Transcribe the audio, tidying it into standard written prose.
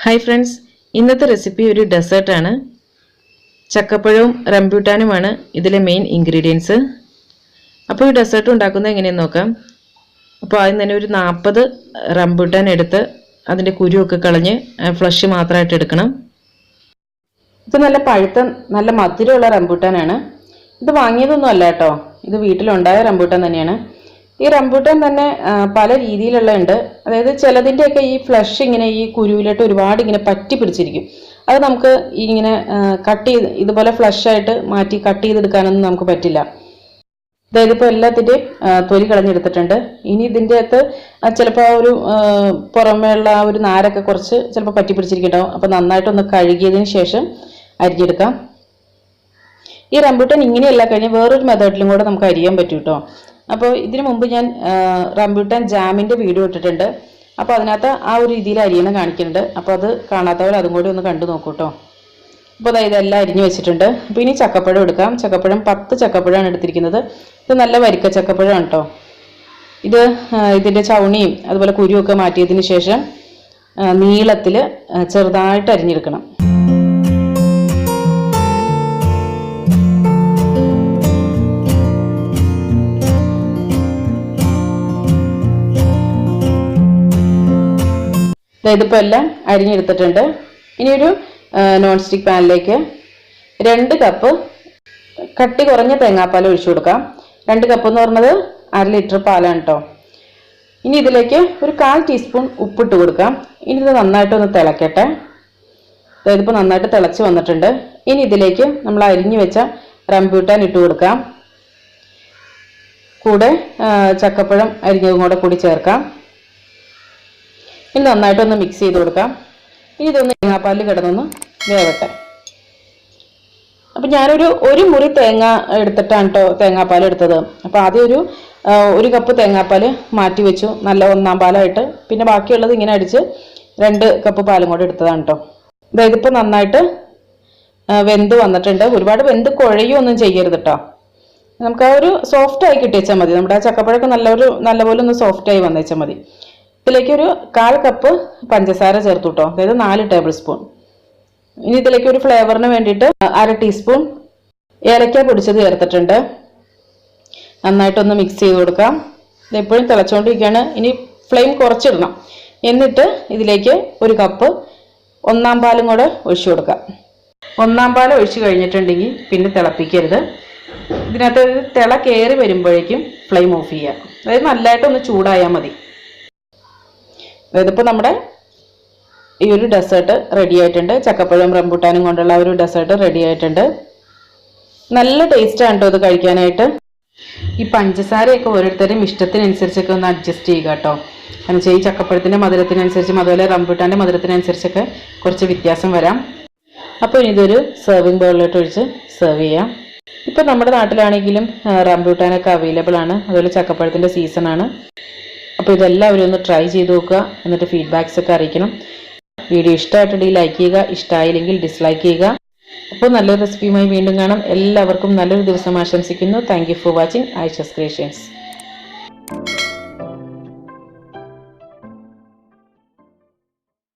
Hi friends, ഇന്നത്തെ recipe ഒരു ഡെസേർട്ടാണ്. ചക്കപ്പഴവും റംബൂട്ടാനുമാണ് ഇതിലെ മെയിൻ ഇൻഗ്രീഡിയൻസ്. അപ്പോൾ ഈ ഡെസേർട്ട് ഉണ്ടാക്കുന്നത് എങ്ങനെയെന്ന് നോക്കാം. അപ്പോൾ ആദ്യം തന്നെ ഒരു 40 റംബൂട്ടാൻ എടുത്ത് അതിൻ്റെ കുരുവൊക്കെ കളഞ്ഞ് ഫ്ലഷ് മാത്രമായിട്ട് എടുക്കണം. ഇത് നല്ല പഴുത്ത നല്ല മധുരമുള്ള റംബൂട്ടാനാണ്. ഇത് വാങ്ങിയതൊന്നും അല്ല കേട്ടോ, ഇത് വീട്ടിലുണ്ടായ റംബൂട്ടാൻ തന്നെയാണ്. ഈ റംബൂട്ടാൻ തന്നെ പല രീതിയിലുള്ള ഉണ്ട്. അതായത് ചിലതിൻ്റെയൊക്കെ ഈ ഫ്ലഷ് ഇങ്ങനെ ഈ കുരുവിലോട്ട് ഒരുപാട് ഇങ്ങനെ പറ്റി പിടിച്ചിരിക്കും. അത് നമുക്ക് ഇങ്ങനെ കട്ട് ചെയ്ത് ഇതുപോലെ ഫ്ലഷ് ആയിട്ട് മാറ്റി കട്ട് ചെയ്തെടുക്കാനൊന്നും നമുക്ക് പറ്റില്ല. അതായത് ഇപ്പോൾ എല്ലാത്തിൻ്റെയും തൊലി കളഞ്ഞെടുത്തിട്ടുണ്ട്. ഇനി ഇതിൻ്റെ അകത്ത് ചിലപ്പോൾ ആ ഒരു പുറമേയുള്ള ആ ഒരു നാരൊക്കെ കുറച്ച് ചിലപ്പോൾ പറ്റി പിടിച്ചിരിക്കണ്ടാവും. അപ്പോൾ നന്നായിട്ടൊന്ന് കഴുകിയതിന് ശേഷം അരിഞ്ഞെടുക്കാം. ഈ റംബൂട്ടാൻ ഇങ്ങനെയല്ല കഴിഞ്ഞാൽ വേറൊരു മെത്തേഡിലും കൂടെ നമുക്ക് അരിയാൻ പറ്റും കേട്ടോ. അപ്പോൾ ഇതിനു മുമ്പ് ഞാൻ റംബൂട്ടാൻ ജാമിൻ്റെ വീഡിയോ ഇട്ടിട്ടുണ്ട്. അപ്പോൾ അതിനകത്ത് ആ ഒരു രീതിയിൽ അരിയണം കാണിക്കുന്നുണ്ട്. അപ്പോൾ അത് കാണാത്തവർ അതും കൂടി ഒന്ന് കണ്ടു നോക്കൂ കേട്ടോ. അപ്പോൾ അതായത് എല്ലാം അരിഞ്ഞു വെച്ചിട്ടുണ്ട്. അപ്പോൾ ഇനി ചക്കപ്പഴം എടുക്കാം. ചക്കപ്പഴം 10 ചക്കപ്പഴമാണ് എടുത്തിരിക്കുന്നത്. ഇത് നല്ല വരിക്ക ചക്കപ്പഴമാണ് കേട്ടോ. ഇതിൻ്റെ ചവണിയും അതുപോലെ കുരുവൊക്കെ മാറ്റിയതിന് ശേഷം നീളത്തിൽ ചെറുതായിട്ട് അരിഞ്ഞെടുക്കണം. ഇതിപ്പോൾ എല്ലാം അരിഞ്ഞെടുത്തിട്ടുണ്ട്. ഇനി ഒരു നോൺ സ്റ്റിക്ക് പാനിലേക്ക് 2 കപ്പ് കട്ടി കുറഞ്ഞ തേങ്ങാപ്പാൽ ഒഴിച്ചു കൊടുക്കാം. 2 കപ്പ് എന്ന് പറഞ്ഞത് 1/2 ലിറ്റർ പാലാണ് കേട്ടോ. ഇനി ഇതിലേക്ക് ഒരു 1/4 ടീസ്പൂൺ ഉപ്പിട്ട് കൊടുക്കാം. ഇനി ഇത് നന്നായിട്ടൊന്ന് തിളക്കട്ടെ. അതായത് ഇപ്പോൾ നന്നായിട്ട് തിളച്ച് വന്നിട്ടുണ്ട്. ഇനി ഇതിലേക്ക് നമ്മൾ അരിഞ്ഞു വെച്ച റംബൂട്ടാൻ ഇട്ട് കൊടുക്കാം. കൂടെ ചക്കപ്പഴം അരിഞ്ഞതും കൂടി ചേർക്കാം. ഇനി നന്നായിട്ടൊന്ന് മിക്സ് ചെയ്ത് കൊടുക്കാം. ഇനി ഇതൊന്ന് തേങ്ങാപ്പാലിൽ കിടന്നൊന്ന് വേവട്ടെ. അപ്പം ഞാനൊരു മുറി തേങ്ങ എടുത്തിട്ടാണ് കേട്ടോ തേങ്ങാപ്പാൽ എടുത്തത്. അപ്പോൾ ആദ്യം ഒരു കപ്പ് തേങ്ങാപ്പാൽ മാറ്റി വെച്ചു, നല്ല 1-ാം പാലായിട്ട്. പിന്നെ ബാക്കിയുള്ളത് ഇങ്ങനെ അടിച്ച് 2 കപ്പ് പാലും കൂടെ എടുത്തതാണ് കേട്ടോ. അതായത് ഇപ്പോൾ നന്നായിട്ട് വെന്ത് വന്നിട്ടുണ്ട്. ഒരുപാട് വെന്ത് കുഴയൊന്നും ചെയ്യരുത് കേട്ടോ. നമുക്ക് ആ ഒരു സോഫ്റ്റായി കിട്ടിയേച്ചാൽ മതി. നമ്മുടെ ആ ചക്കപ്പഴമൊക്കെ നല്ലപോലെ ഒന്ന് സോഫ്റ്റായി വന്നേച്ചാൽ മതി. ഇതിലേക്ക് ഒരു 1/4 കപ്പ് പഞ്ചസാര ചേർത്തു കേട്ടോ. അതായത് 4 ടേബിൾ സ്പൂൺ. ഇനി ഇതിലേക്ക് ഒരു ഫ്ലേവറിന് വേണ്ടിയിട്ട് 1/2 ടീസ്പൂൺ ഏലക്ക പൊടിച്ചത് ചേർത്തിട്ടുണ്ട്. നന്നായിട്ടൊന്ന് മിക്സ് ചെയ്ത് കൊടുക്കാം. ഇതെപ്പോഴും തിളച്ചുകൊണ്ടിരിക്കുകയാണ്. ഇനി ഫ്ലെയിം കുറച്ചിടണം. എന്നിട്ട് ഇതിലേക്ക് 1 കപ്പ് 1-ാം പാലും കൂടെ ഒഴിച്ചു കൊടുക്കാം. 1-ാം പാൽ ഒഴിച്ചു കഴിഞ്ഞിട്ടുണ്ടെങ്കിൽ പിന്നെ തിളപ്പിക്കരുത്. ഇതിനകത്ത് തിള കയറി വരുമ്പോഴേക്കും ഫ്ലെയിം ഓഫ് ചെയ്യുക. അതായത് നല്ലതായിട്ടൊന്ന് ചൂടായാൽ മതി. ഇതിപ്പോൾ നമ്മുടെ ഈ ഒരു ഡെസേർട്ട് റെഡി ആയിട്ടുണ്ട്. ചക്കപ്പഴം റംബൂട്ടാനും കൊണ്ടുള്ള ഒരു ഡെസേർട്ട് റെഡി ആയിട്ടുണ്ട്. നല്ല ടേസ്റ്റാണ് കേട്ടോ ഇത് കഴിക്കാനായിട്ട്. ഈ പഞ്ചസാരയൊക്കെ ഓരോരുത്തരും ഇഷ്ടത്തിനനുസരിച്ചൊക്കെ ഒന്ന് അഡ്ജസ്റ്റ് ചെയ്യുക കേട്ടോ. കാരണം വെച്ചാൽ ഈ ചക്കപ്പഴത്തിൻ്റെ മധുരത്തിനനുസരിച്ചും അതുപോലെ റംബൂട്ടാൻ്റെ മധുരത്തിനനുസരിച്ചൊക്കെ കുറച്ച് വ്യത്യാസം വരാം. അപ്പോൾ ഇനി ഇതൊരു സെർവിങ് ബൗളിലോട്ട് ഒഴിച്ച് സെർവ് ചെയ്യാം. ഇപ്പോൾ നമ്മുടെ നാട്ടിലാണെങ്കിലും റംബൂട്ടാനൊക്കെ അവൈലബിൾ ആണ്. അതുപോലെ ചക്കപ്പഴത്തിൻ്റെ സീസണാണ്. അപ്പോൾ ഇതെല്ലാവരും ഒന്ന് ട്രൈ ചെയ്ത് നോക്കുക. എന്നിട്ട് ഫീഡ്ബാക്സ് ഒക്കെ അറിയിക്കണം. വീഡിയോ ഇഷ്ടമായിട്ടുണ്ടെങ്കിൽ ലൈക്ക് ചെയ്യുക, ഇഷ്ടമായില്ലെങ്കിൽ ഡിസ്ലൈക്ക് ചെയ്യുക. അപ്പോൾ നല്ലൊരു റെസിപ്പിയുമായി വീണ്ടും കാണാം. എല്ലാവർക്കും നല്ലൊരു ദിവസം ആശംസിക്കുന്നു. Thank you for watching Aisha's creations.